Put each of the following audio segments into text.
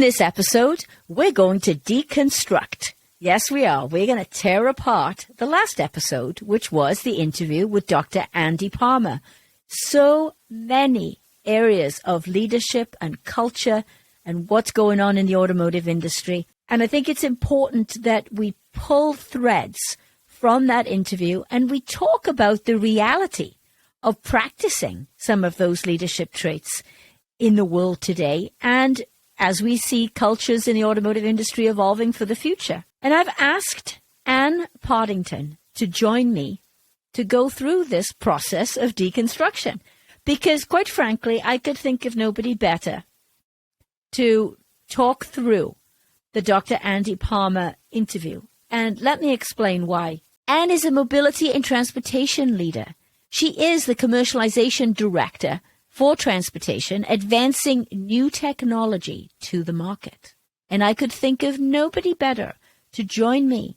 this episode, we're going to deconstruct. Yes, we are. We're going to tear apart the last episode, which was the interview with Dr. Andy Palmer. So many areas of leadership and culture and what's going on in the automotive industry. And I think it's important that we pull threads from that interview and we talk about the reality of practicing some of those leadership traits in the world today, and as we see cultures in the automotive industry evolving for the future. And I've asked Ann Partington to join me to go through this process of deconstruction, because quite frankly, I could think of nobody better to talk through the Dr. Andy Palmer interview. And let me explain why. Ann is a mobility and transportation leader. She is the commercialization director for transportation, advancing new technology to the market. And I could think of nobody better to join me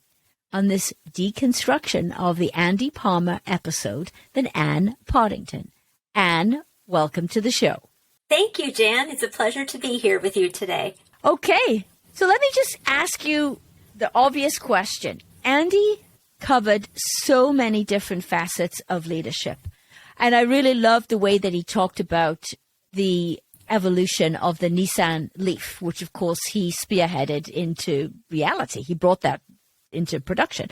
on this deconstruction of the Andy Palmer episode than Ann Partington. Ann, welcome to the show. Thank you, Jan. It's a pleasure to be here with you today. Okay, so let me just ask you the obvious question. Andy covered so many different facets of leadership. And I really loved the way that he talked about the evolution of the Nissan Leaf, which, of course, he spearheaded into reality. He brought that into production.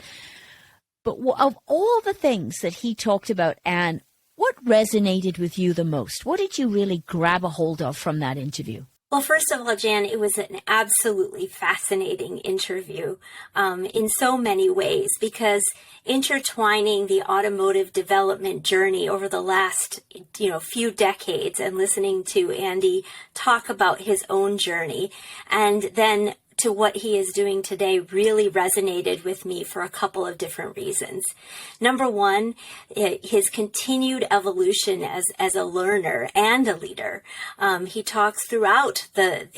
But of all the things that he talked about, Anne, what resonated with you the most? What did you really grab a hold of from that interview? Well, first of all, Jan, it was an absolutely fascinating interview in so many ways, because intertwining the automotive development journey over the last, few decades and listening to Andy talk about his own journey and then to what he is doing today really resonated with me for a couple of different reasons. Number one, his continued evolution as a learner and a leader. He talks throughout the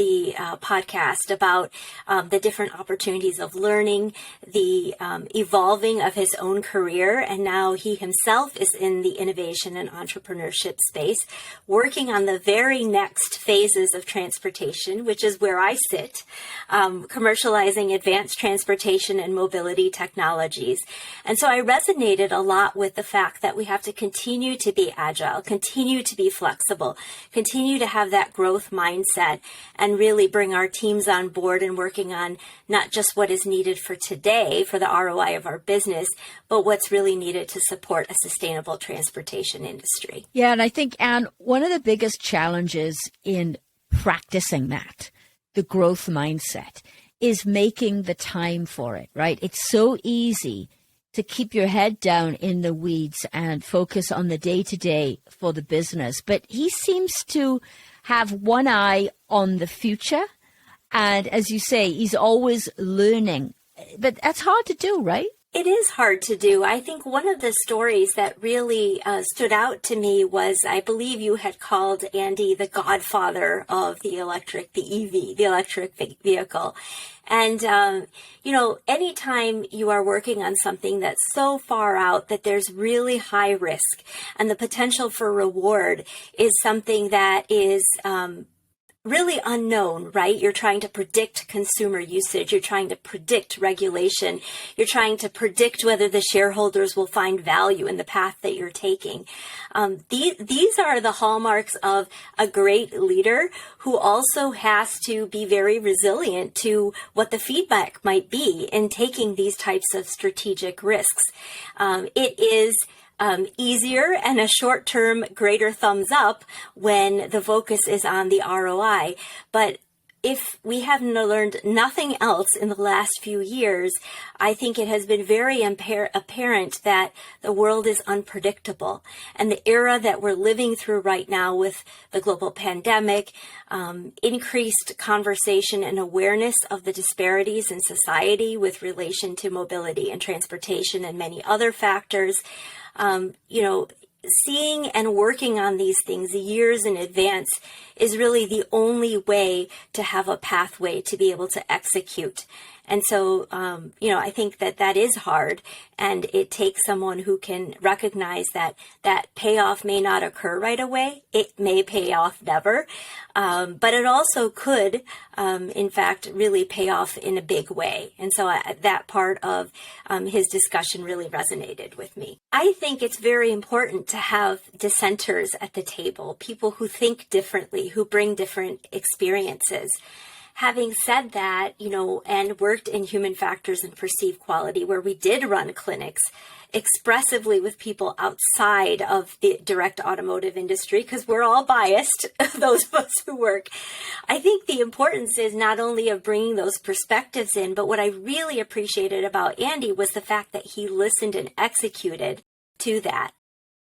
podcast about the different opportunities of learning, the evolving of his own career, and now he himself is in the innovation and entrepreneurship space, working on the very next phases of transportation, which is where I sit. Commercializing advanced transportation and mobility technologies. And so I resonated a lot with the fact that we have to continue to be agile, continue to be flexible, continue to have that growth mindset, and really bring our teams on board and working on not just what is needed for today, for the ROI of our business, but what's really needed to support a sustainable transportation industry. Yeah, and I think, Anne, one of the biggest challenges in practicing that, the growth mindset, is making the time for it, right? It's so easy to keep your head down in the weeds and focus on the day-to-day for the business. But he seems to have one eye on the future. And as you say, he's always learning. But that's hard to do, right? It is hard to do. I think one of the stories that really stood out to me was, I believe you had called Andy the godfather of the EV, the electric vehicle. And, anytime you are working on something that's so far out that there's really high risk and the potential for reward is something that is really unknown, right? You're trying to predict consumer usage. You're trying to predict regulation. You're trying to predict whether the shareholders will find value in the path that you're taking. These are the hallmarks of a great leader who also has to be very resilient to what the feedback might be in taking these types of strategic risks. It is easier and a short-term greater thumbs up when the focus is on the ROI. But if we have learned nothing else in the last few years, I think it has been very apparent that the world is unpredictable. And the era that we're living through right now with the global pandemic, increased conversation and awareness of the disparities in society with relation to mobility and transportation and many other factors, seeing and working on these things years in advance is really the only way to have a pathway to be able to execute. And so, I think that is hard, and it takes someone who can recognize that payoff may not occur right away. It may pay off never, but it also could, in fact, really pay off in a big way. And so that part of his discussion really resonated with me. I think it's very important to have dissenters at the table, people who think differently, who bring different experiences. Having said that, and worked in human factors and perceived quality, where we did run clinics expressively with people outside of the direct automotive industry, because we're all biased, those of us who work. I think the importance is not only of bringing those perspectives in, but what I really appreciated about Andy was the fact that he listened and executed to that.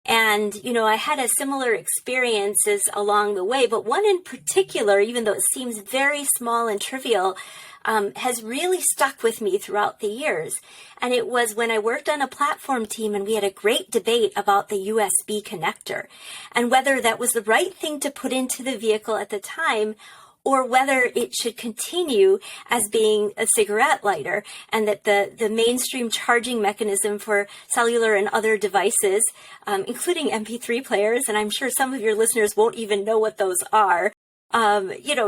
And, I had a similar experiences along the way, but one in particular, even though it seems very small and trivial, has really stuck with me throughout the years. And it was when I worked on a platform team and we had a great debate about the USB connector and whether that was the right thing to put into the vehicle at the time, or whether it should continue as being a cigarette lighter, and that the mainstream charging mechanism for cellular and other devices, including MP3 players, and I'm sure some of your listeners won't even know what those are,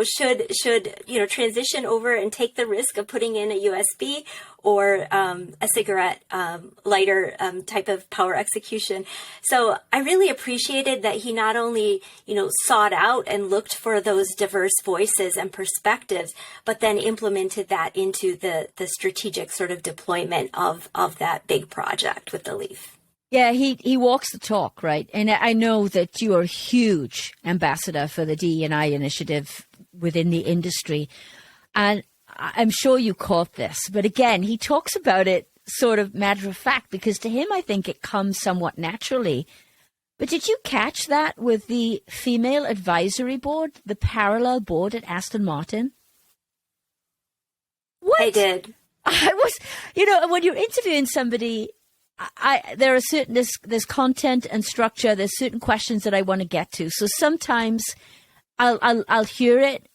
should transition over and take the risk of putting in a USB or a cigarette lighter type of power execution. So I really appreciated that he not only, sought out and looked for those diverse voices and perspectives, but then implemented that into the strategic sort of deployment of that big project with the Leaf. Yeah, he walks the talk, right? And I know that you are a huge ambassador for the DE&I initiative within the industry. And I'm sure you caught this. But again, he talks about it sort of matter of fact, because to him, I think it comes somewhat naturally. But did you catch that with the female advisory board, the parallel board at Aston Martin? What? I did. I was, when you're interviewing somebody, there are there's content and structure. There's certain questions that I want to get to. So sometimes I'll hear it,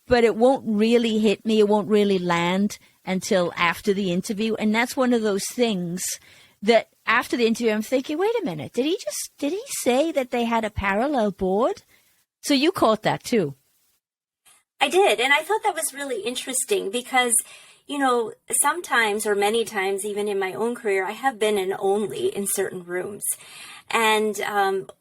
but it won't really hit me. It won't really land until after the interview. And that's one of those things that after the interview, I'm thinking, wait a minute, did he say that they had a parallel board? So you caught that too. I did. And I thought that was really interesting because sometimes or many times, even in my own career, I have been an only in certain rooms. And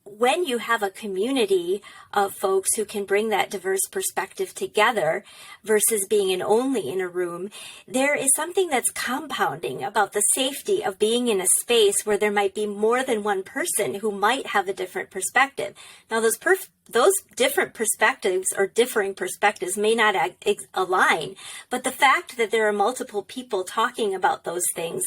when you have a community of folks who can bring that diverse perspective together versus being an only in a room, there is something that's compounding about the safety of being in a space where there might be more than one person who might have a different perspective. Now, those different perspectives or differing perspectives may not align, but the fact that there are multiple people talking about those things,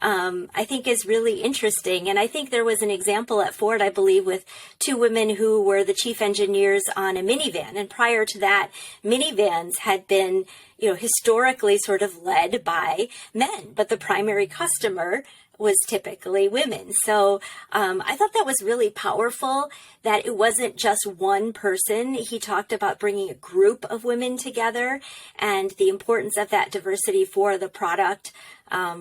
I think is really interesting. And I think there was an example at Ford, I believe, with two women who were the chief engineers on a minivan. And prior to that, minivans had been, historically sort of led by men, but the primary customer was typically women. So I thought that was really powerful, that it wasn't just one person. He talked about bringing a group of women together and the importance of that diversity for the product,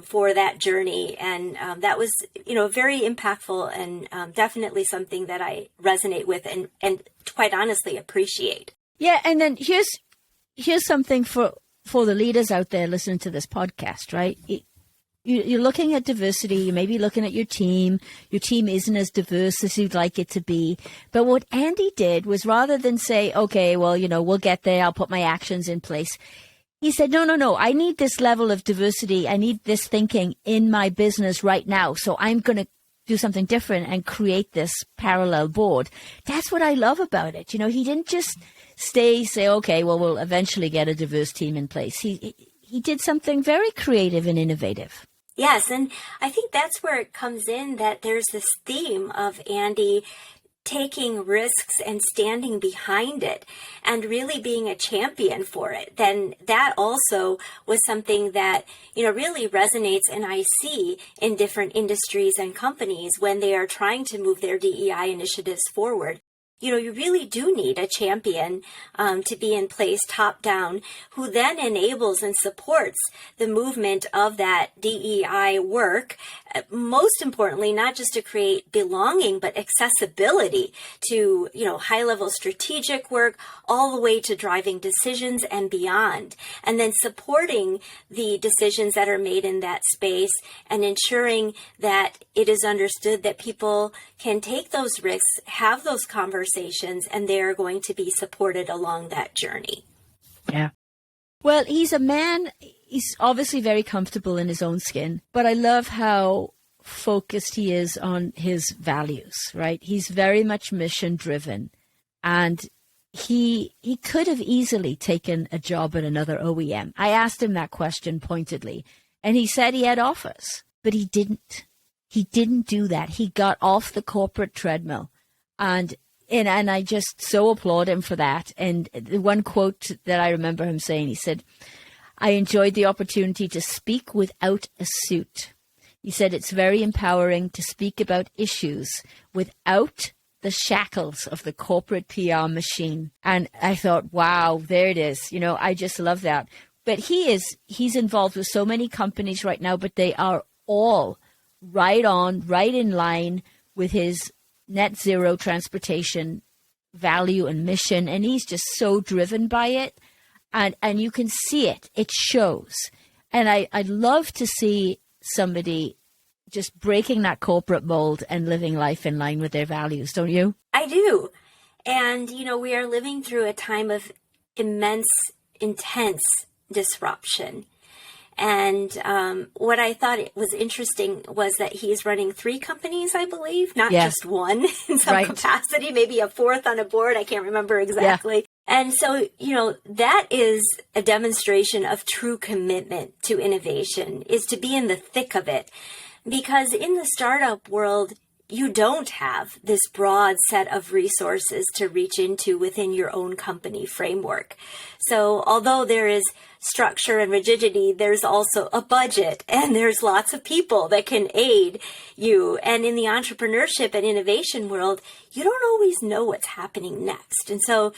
for that journey. And that was, very impactful and definitely something that I resonate with and quite honestly appreciate. Yeah. And then here's something for the leaders out there listening to this podcast, right? You're looking at diversity. You may be looking at your team. Your team isn't as diverse as you'd like it to be. But what Andy did was, rather than say, okay, well, we'll get there, I'll put my actions in place, he said, no, I need this level of diversity. I need this thinking in my business right now. So I'm going to do something different and create this parallel board. That's what I love about it. He didn't just say, okay, well, we'll eventually get a diverse team in place. He did something very creative and innovative. Yes, and I think that's where it comes in, that there's this theme of Andy taking risks and standing behind it and really being a champion for it. Then that also was something that, really resonates and I see in different industries and companies when they are trying to move their DEI initiatives forward. you really do need a champion to be in place top down, who then enables and supports the movement of that DEI work. Most importantly, not just to create belonging, but accessibility to, high level strategic work, all the way to driving decisions and beyond. And then supporting the decisions that are made in that space and ensuring that it is understood that people can take those risks, have those conversations, and they are going to be supported along that journey. Yeah. Well, he's a man, he's obviously very comfortable in his own skin, but I love how focused he is on his values, right? He's very much mission driven, and he could have easily taken a job at another OEM. I asked him that question pointedly, and he said he had offers, but he didn't. He didn't do that. He got off the corporate treadmill, and I just so applaud him for that. And the one quote that I remember him saying, he said, "I enjoyed the opportunity to speak without a suit." He said, "It's very empowering to speak about issues without the shackles of the corporate PR machine." And I thought, wow, there it is. I just love that. But he's involved with so many companies right now, but they are all right in line with his net zero transportation value and mission. And he's just so driven by it. And you can see it. It shows. And I'd love to see somebody just breaking that corporate mold and living life in line with their values, don't you? I do. And, we are living through a time of immense, intense disruption. And what I thought was interesting was that he's running 3 companies, I believe, not just one in some capacity, maybe a 4th on a board. I can't remember exactly. Yeah. And so, that is a demonstration of true commitment to innovation, is to be in the thick of it. Because in the startup world, you don't have this broad set of resources to reach into within your own company framework. So although there is structure and rigidity, there's also a budget, and there's lots of people that can aid you. And in the entrepreneurship and innovation world, you don't always know what's happening next. And so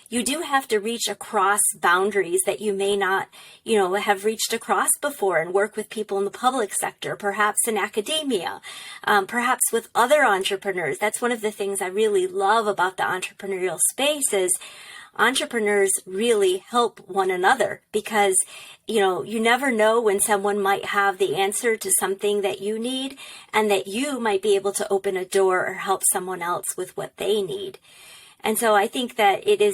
you do have to reach across boundaries that you may not, have reached across before, and work with people in the public sector, perhaps in academia, perhaps with other entrepreneurs. That's one of the things I really love about the entrepreneurial space is entrepreneurs really help one another, because, you never know when someone might have the answer to something that you need, and that you might be able to open a door or help someone else with what they need. And so I think that it is,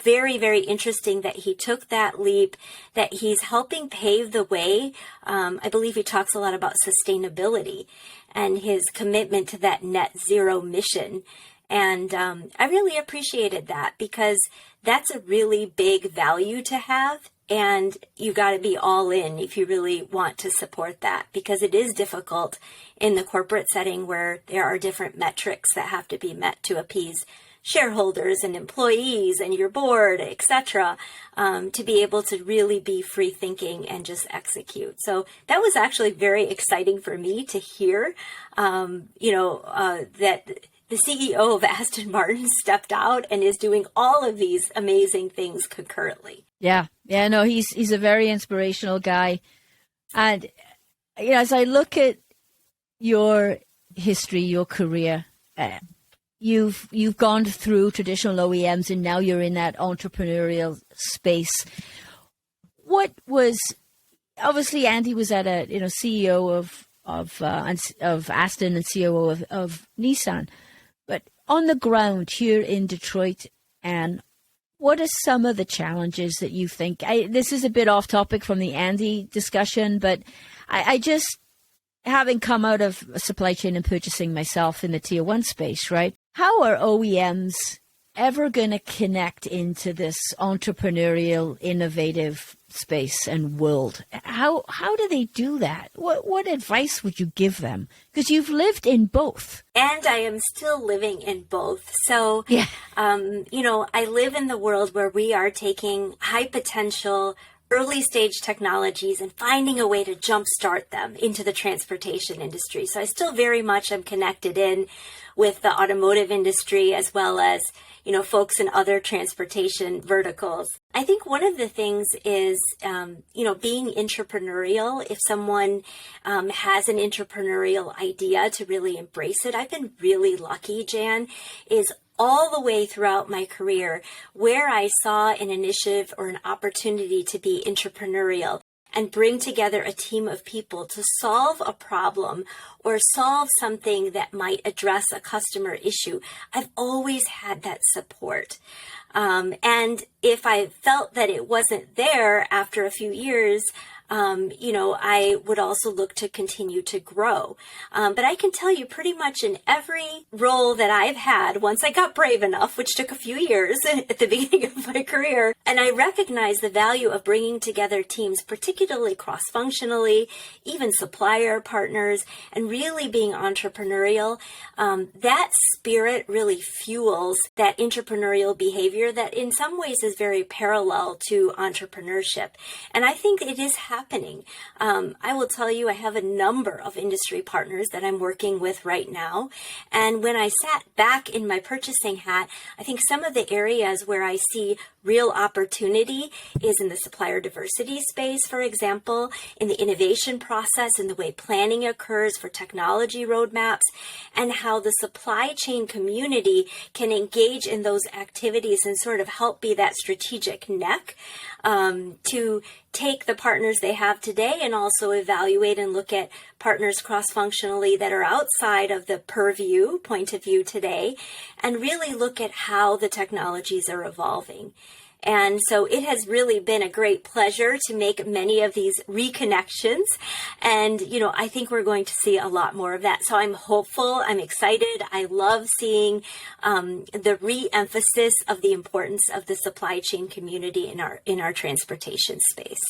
very, very interesting that he took that leap, that he's helping pave the way. I believe he talks a lot about sustainability and his commitment to that net zero mission. And I really appreciated that, because that's a really big value to have. And you got to be all in if you really want to support that, because it is difficult in the corporate setting where there are different metrics that have to be met to appease shareholders and employees and your board, etc., to be able to really be free thinking and just execute. So that was actually very exciting for me to hear, that the CEO of Aston Martin stepped out and is doing all of these amazing things concurrently. Yeah, no, he's a very inspirational guy. And as I look at your history, your career, You've gone through traditional OEMs, and now you're in that entrepreneurial space. What was, obviously Andy was at a CEO of Aston and COO of Nissan, but on the ground here in Detroit, and what are some of the challenges that you think? This is a bit off topic from the Andy discussion, but I just, having come out of supply chain and purchasing myself in the tier 1 space, right? How are OEMs ever going to connect into this entrepreneurial, innovative space and world? How do they do that? What advice would you give them? Because you've lived in both. And I am still living in both. So, I live in the world where we are taking high potential early stage technologies and finding a way to jumpstart them into the transportation industry. So I still very much am connected in with the automotive industry, as well as, folks in other transportation verticals. I think one of the things is, being entrepreneurial. If someone has an entrepreneurial idea, to really embrace it. I've been really lucky, Jan, is all the way throughout my career where I saw an initiative or an opportunity to be entrepreneurial and bring together a team of people to solve a problem or solve something that might address a customer issue. I've always had that support. And if I felt that it wasn't there after a few years, I would also look to continue to grow. But I can tell you pretty much in every role that I've had, once I got brave enough, which took a few years at the beginning of my career, and I recognized the value of bringing together teams, particularly cross-functionally, even supplier partners, and really being entrepreneurial. That spirit really fuels that entrepreneurial behavior that in some ways is very parallel to entrepreneurship. And I think it is happening. I will tell you, I have a number of industry partners that I'm working with right now. And when I sat back in my purchasing hat, I think some of the areas where I see real opportunity is in the supplier diversity space, for example, in the innovation process, in the way planning occurs for technology roadmaps, and how the supply chain community can engage in those activities and sort of help be that strategic neck to take the partners they have today and also evaluate and look at partners cross-functionally that are outside of the purview point of view today, and really look at how the technologies are evolving. And so it has really been a great pleasure to make many of these reconnections. And, I think we're going to see a lot more of that. So I'm hopeful. I'm excited. I love seeing the re-emphasis of the importance of the supply chain community in our transportation space.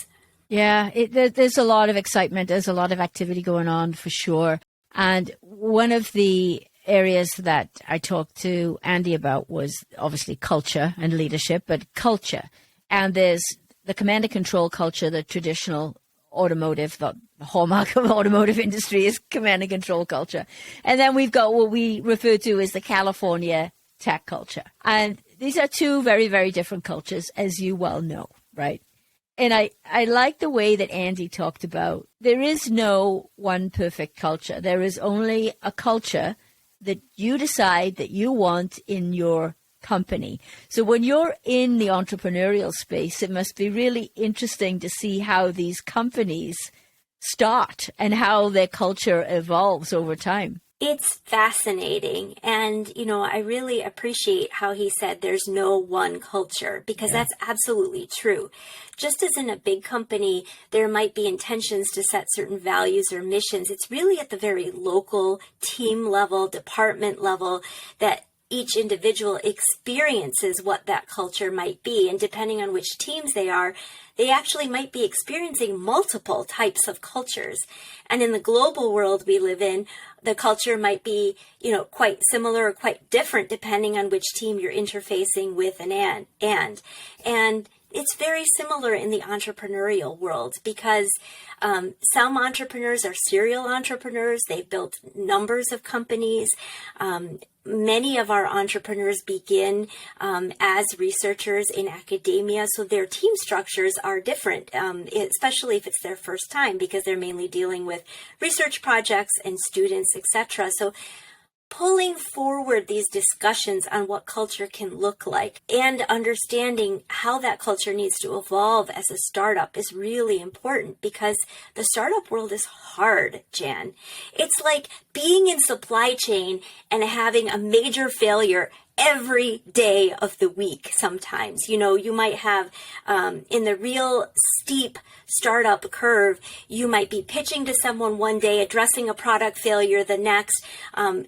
Yeah, there's a lot of excitement. There's a lot of activity going on for sure. And one of the areas that I talked to Andy about was obviously culture and leadership, but culture. And there's the command and control culture, the traditional automotive, the hallmark of automotive industry is command and control culture. And then we've got what we refer to as the California tech culture. And these are two very, very different cultures, as you well know, right? And I like the way that Andy talked about there is no one perfect culture. There is only a culture that you decide that you want in your company. So when you're in the entrepreneurial space, it must be really interesting to see how these companies start and how their culture evolves over time. It's fascinating. And, I really appreciate how he said there's no one culture, because that's absolutely true. Just as in a big company, there might be intentions to set certain values or missions. It's really at the very local team level, department level that each individual experiences what that culture might be. And depending on which teams they are, they actually might be experiencing multiple types of cultures. And in the global world we live in, the culture might be, quite similar or quite different depending on which team you're interfacing with and it's very similar in the entrepreneurial world, because some entrepreneurs are serial entrepreneurs. They've built numbers of companies. Many of our entrepreneurs begin as researchers in academia, so their team structures are different, especially if it's their first time, because they're mainly dealing with research projects and students, etc. So pulling forward these discussions on what culture can look like and understanding how that culture needs to evolve as a startup is really important, because the startup world is hard, Jan. It's like being in supply chain and having a major failure every day of the week sometimes. You might have, in the real steep startup curve, you might be pitching to someone one day, addressing a product failure the next,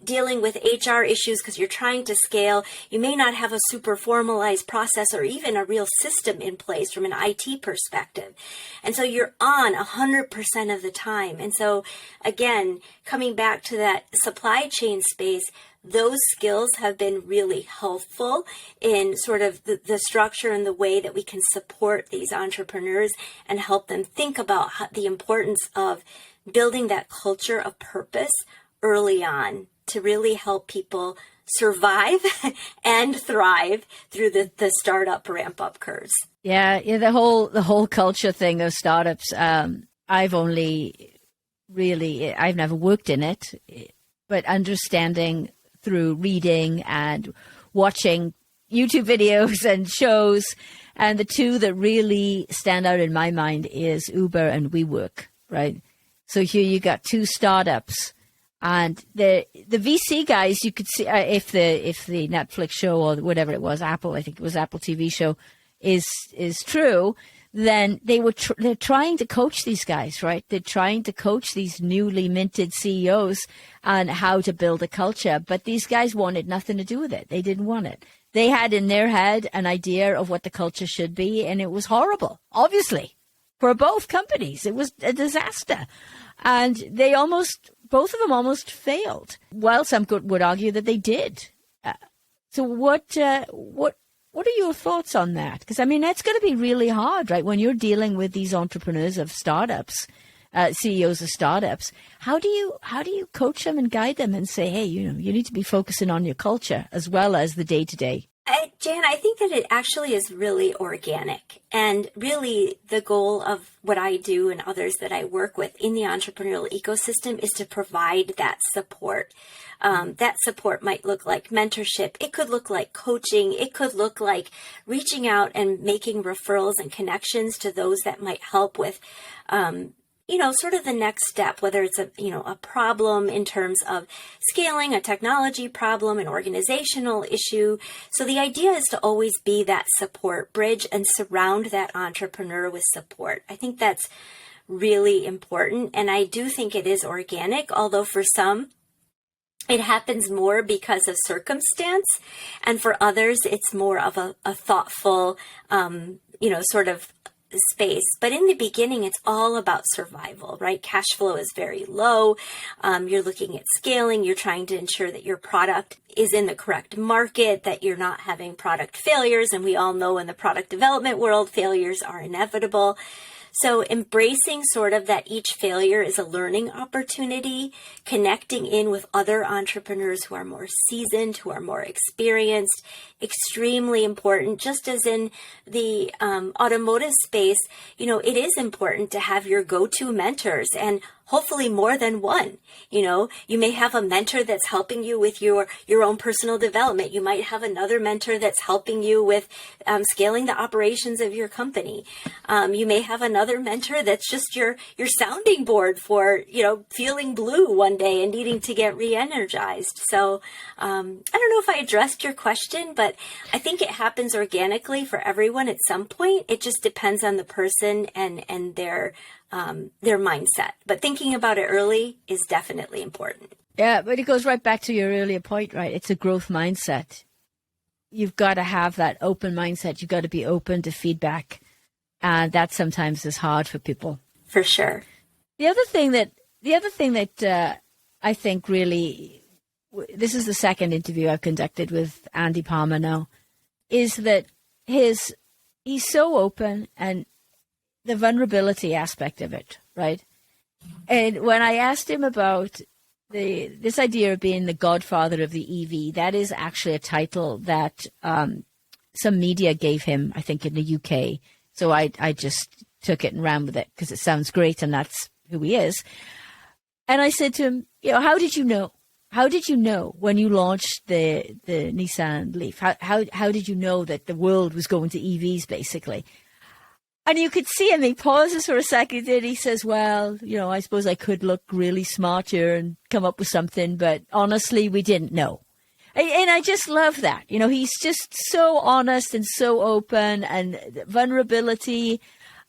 dealing with HR issues because you're trying to scale. You may not have a super formalized process or even a real system in place from an IT perspective. And so you're on 100% of the time. And so again, coming back to that supply chain space, those skills have been really helpful in sort of the structure and the way that we can support these entrepreneurs and help them think about the importance of building that culture of purpose early on to really help people survive and thrive through the startup ramp up curves. Yeah, the whole culture thing of startups. I've never worked in it, but understanding through reading and watching YouTube videos and shows, and the two that really stand out in my mind is Uber and WeWork, right? So here you got two startups, and the VC guys, you could see if the Netflix show or whatever it was, Apple, I think it was Apple TV show, is true, then they're trying to coach these guys, right? They're trying to coach these newly minted CEOs on how to build a culture, but these guys wanted nothing to do with it. They didn't want it. They had in their head an idea of what the culture should be, and it was horrible, obviously, for both companies. It was a disaster. And both of them almost failed. Well, some would argue that they did. So what are your thoughts on that? Because, I mean, that's going to be really hard, right? When you're dealing with these entrepreneurs of startups, CEOs of startups, how do you coach them and guide them and say, hey, you need to be focusing on your culture as well as the day-to-day? Jan, I think that it actually is really organic. And really the goal of what I do and others that I work with in the entrepreneurial ecosystem is to provide that support. That support might look like mentorship. It could look like coaching. It could look like reaching out and making referrals and connections to those that might help with sort of the next step, whether it's a problem in terms of scaling, a technology problem, an organizational issue. So the idea is to always be that support bridge and surround that entrepreneur with support. I think that's really important. And I do think it is organic, although for some, it happens more because of circumstance. And for others, it's more of a thoughtful, sort of space. But in the beginning, it's all about survival, right? Cash flow is very low. You're looking at scaling. You're trying to ensure that your product is in the correct market, that you're not having product failures. And we all know in the product development world, failures are inevitable. So embracing sort of that each failure is a learning opportunity, connecting in with other entrepreneurs who are more seasoned, who are more experienced, extremely important. Just as in the automotive space, it is important to have your go-to mentors, and hopefully more than one. You may have a mentor that's helping you with your own personal development. You might have another mentor that's helping you with scaling the operations of your company. You may have another mentor that's just your sounding board for, feeling blue one day and needing to get re-energized. So I don't know if I addressed your question, but I think it happens organically for everyone at some point. It just depends on the person and their mindset. But thinking about it early is definitely important. Yeah, but it goes right back to your earlier point, right? It's a growth mindset. You've got to have that open mindset. You've got to be open to feedback. And that sometimes is hard for people. For sure. The other thing that I think really, this is the second interview I've conducted with Andy Palmer now, is that he's so open, and the vulnerability aspect of it, right? And when I asked him about this idea of being the godfather of the EV, that is actually a title that some media gave him, I think, in the UK. So I just took it and ran with it because it sounds great, and that's who he is. And I said to him, how did you know? How did you know when you launched the Nissan Leaf? How did you know that the world was going to EVs, basically? And you could see him, he pauses for a second, and he says, well, I suppose I could look really smart here and come up with something, but honestly, we didn't know. And I just love that. He's just so honest and so open, and vulnerability.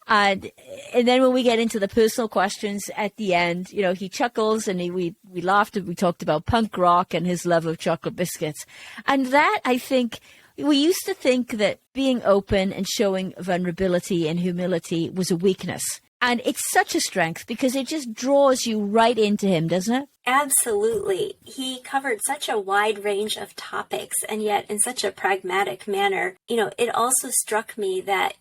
And then when we get into the personal questions at the end, he chuckles, and we laughed and we talked about punk rock and his love of chocolate biscuits. And that, I think, we used to think that being open and showing vulnerability and humility was a weakness. And it's such a strength because it just draws you right into him, doesn't it? Absolutely. He covered such a wide range of topics, and yet in such a pragmatic manner. It also struck me that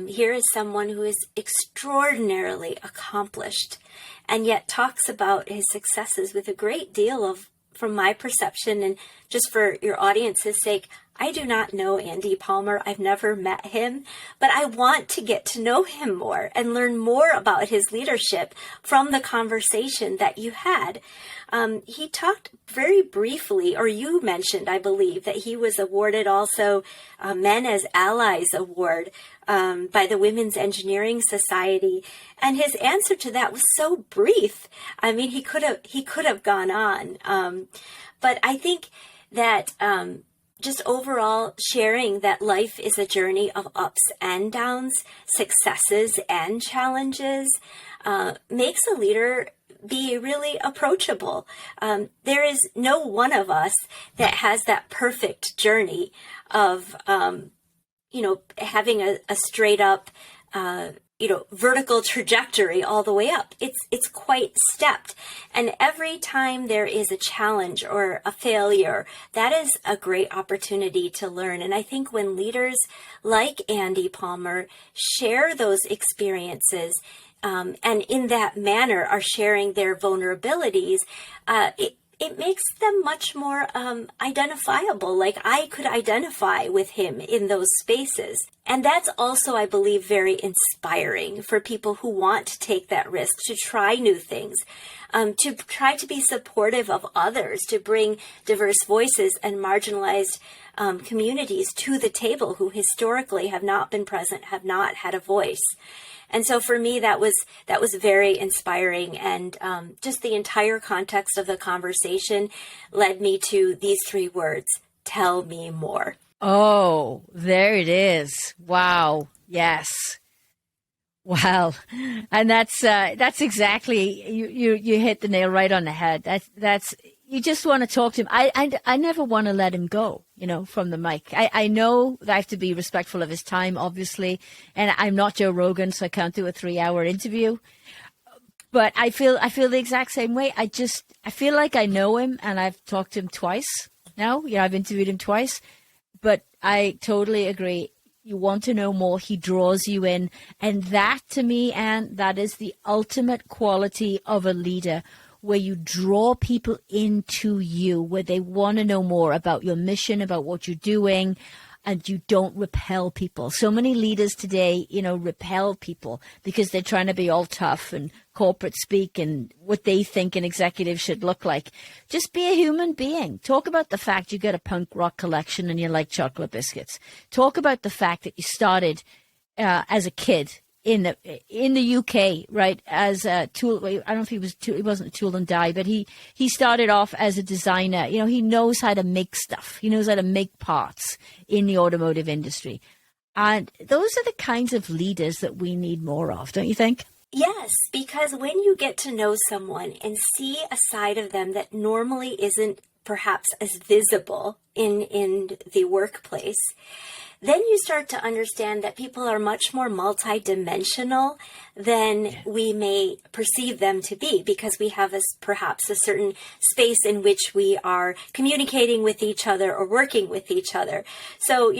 here is someone who is extraordinarily accomplished, and yet talks about his successes with a great deal of from my perception, and just for your audience's sake, I do not know Andy Palmer. I've never met him, but I want to get to know him more and learn more about his leadership from the conversation that you had. He talked very briefly, or you mentioned, I believe, that he was awarded also a Men as Allies Award by the Women's Engineering Society. And his answer to that was so brief. I mean, he could have gone on. But I think that just overall sharing that life is a journey of ups and downs, successes and challenges, makes a leader be really approachable. There is no one of us that has that perfect journey of, having a straight up, vertical trajectory all the way up. It's quite stepped. And every time there is a challenge or a failure, that is a great opportunity to learn. And I think when leaders like Andy Palmer share those experiences, and in that manner are sharing their vulnerabilities, it makes them much more identifiable. Like I could identify with him in those spaces. And that's also, I believe, very inspiring for people who want to take that risk, to try new things, to try to be supportive of others, to bring diverse voices and marginalized communities to the table who historically have not been present, have not had a voice. And so for me, that was very inspiring. And just the entire context of the conversation led me to these three words: tell me more. Oh, there it is. Wow. Yes. Wow. And that's exactly, you hit the nail right on the head. That's, you just want to talk to him. I never want to let him go, from the mic. I know that I have to be respectful of his time, obviously. And I'm not Joe Rogan, so I can't do a 3-hour interview. But I feel the exact same way. I feel like I know him, and I've talked to him twice now. I've interviewed him twice. But I totally agree. You want to know more. He draws you in. And that, to me, Anne, that is the ultimate quality of a leader, where you draw people into you, where they want to know more about your mission, about what you're doing, and you don't repel people. So many leaders today, repel people because they're trying to be all tough and corporate speak and what they think an executive should look like. Just be a human being. Talk about the fact you got a punk rock collection and you like chocolate biscuits. Talk about the fact that you started as a kid in the UK, right? As a tool, I don't know if he wasn't a tool and die, but he started off as a designer. He knows how to make stuff. He knows how to make parts in the automotive industry. And those are the kinds of leaders that we need more of, don't you think? Yes, because when you get to know someone and see a side of them that normally isn't perhaps as visible in the workplace, then you start to understand that people are much more multidimensional than we may perceive them to be, because we have perhaps a certain space in which we are communicating with each other or working with each other. So,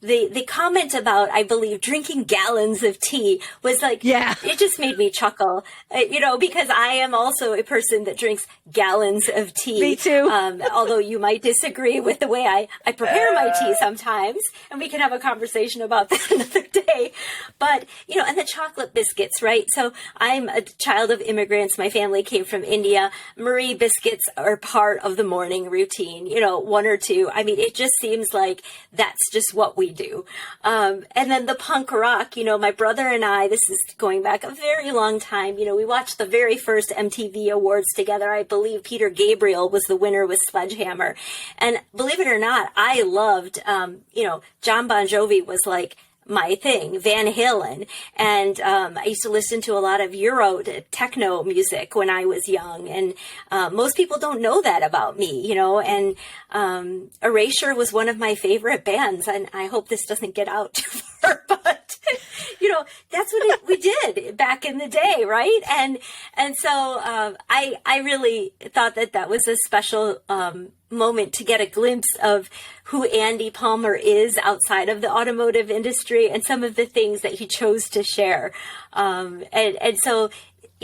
the comment about, I believe, drinking gallons of tea was like, yeah, it just made me chuckle, because I am also a person that drinks gallons of tea. Me too. Although you might disagree with the way I prepare my tea sometimes, and we can have a conversation about that another day. But, and the chocolate biscuits, right? So I'm a child of immigrants. My family came from India. Marie biscuits are part of the morning routine, one or two. I mean, it just seems like that's just what we do. And then the punk rock, my brother and I, this is going back a very long time. We watched the very first MTV Awards together. I believe Peter Gabriel was the winner with Sledgehammer. And believe it or not, I loved, John Bon Jovi was like my thing, Van Halen. And I used to listen to a lot of Euro techno music when I was young. And most people don't know that about me, and Erasure was one of my favorite bands. And I hope this doesn't get out too far, but that's what we did back in the day, right? And so I really thought that was a special moment to get a glimpse of who Andy Palmer is outside of the automotive industry and some of the things that he chose to share. And so,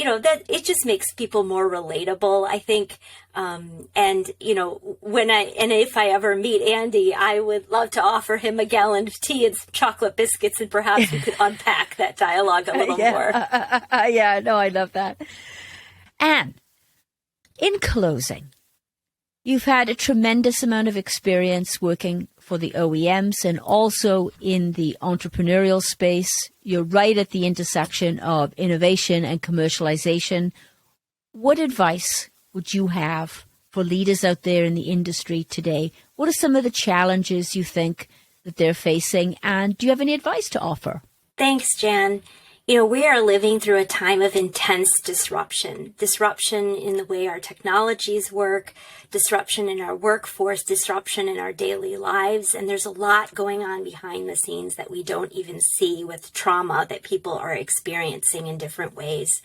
that it just makes people more relatable, I think. And if I ever meet Andy, I would love to offer him a gallon of tea and some chocolate biscuits, and perhaps we could unpack that dialogue a little more. Yeah, no, I love that. Anne, in closing, you've had a tremendous amount of experience working for the OEMs and also in the entrepreneurial space. You're right at the intersection of innovation and commercialization. What advice would you have for leaders out there in the industry today? What are some of the challenges you think that they're facing? And do you have any advice to offer? Thanks, Jan. We are living through a time of intense disruption in the way our technologies work, disruption in our workforce, disruption in our daily lives. And there's a lot going on behind the scenes that we don't even see with trauma that people are experiencing in different ways.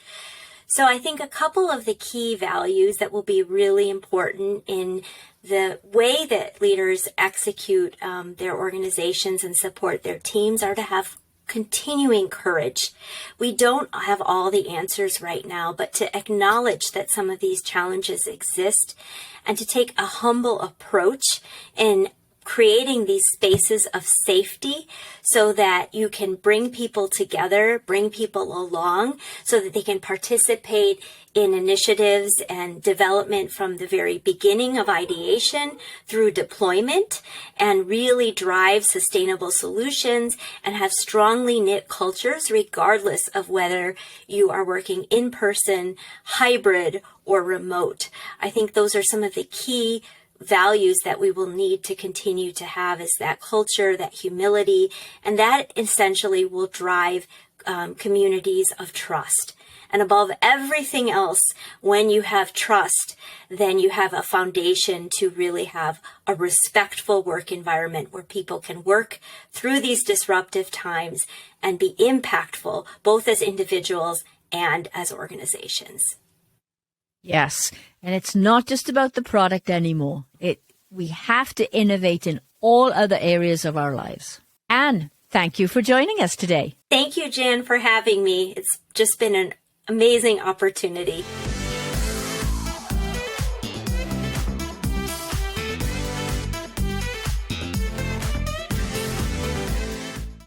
So I think a couple of the key values that will be really important in the way that leaders execute their organizations and support their teams are to have continuing courage. We don't have all the answers right now, but to acknowledge that some of these challenges exist and to take a humble approach in creating these spaces of safety so that you can bring people together, bring people along so that they can participate in initiatives and development from the very beginning of ideation through deployment and really drive sustainable solutions and have strongly knit cultures regardless of whether you are working in person, hybrid, or remote. I think those are some of the key values that we will need to continue to have is that culture, that humility, and that essentially will drive communities of trust. And above everything else, when you have trust, then you have a foundation to really have a respectful work environment where people can work through these disruptive times and be impactful, both as individuals and as organizations. Yes, and it's not just about the product anymore. We have to innovate in all other areas of our lives. Anne, thank you for joining us today. Thank you, Jan, for having me. It's just been an amazing opportunity.